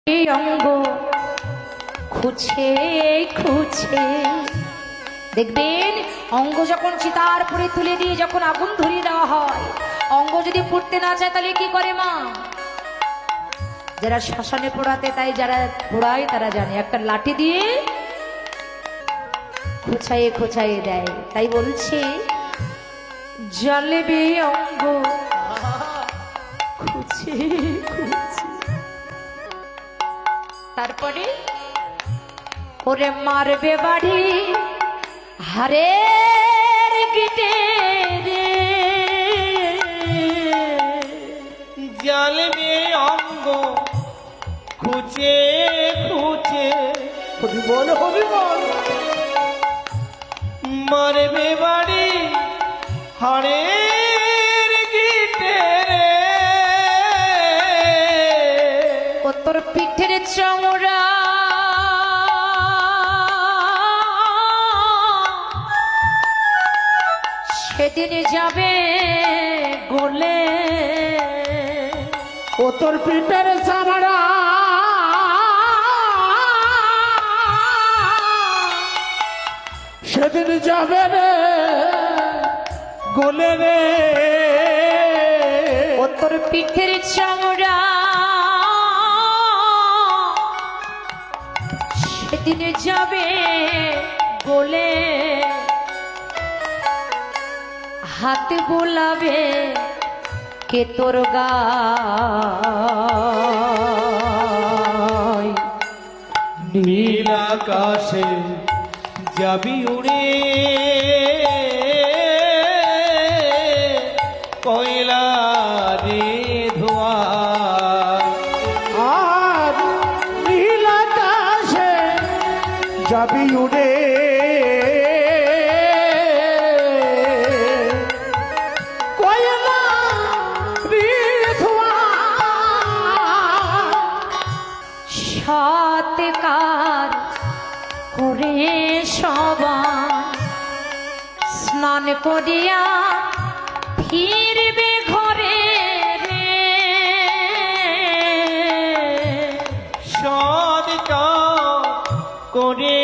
অঙ্গ খুঁজে খুঁজে দেখবেন অঙ্গ যখন চিতার পুড়ে তুলে দিয়ে যখন আগুন ধরিয়ে দেওয়া হয়, অঙ্গ যদি পুড়তে না চায় তাহলে কি করে মা? যারা শ্মশানে পোড়াতে, তাই যারা পোড়ায় তারা জানে, একটা লাঠি দিয়ে খোঁচাইয়ে খোঁচাইয়ে দেয়। তাই বলছে জ্বলবে অঙ্গ খুঁজে খুঁজে। তারপরে ওরে মারবে বাড়ি হারের গিটে রে, জ্বলবে অঙ্গ খুঁজে খুঁজে। হবি বল মারবে বাড়ি হাড়ের গিটে রে, ও তোর পিঠের চামড়া সেদিন যাবে গলে, ও তোর পিঠের চামড়া সেদিন যাবে রে গলে রে, ও তোর পিঠের চামড়া সেদিন যাবে গলে, হাতে বোলাবে কে তোর গায়, নীল আকাশে যাবি উড়ে কয়লা রে ধোয়া, আর নীল আকাশে যাবি উড়ে কয়লা রে ধোয়া, সৎকার করে সবাই স্নান করিয়া ফিরবে ঘরে রে, সৎকার করে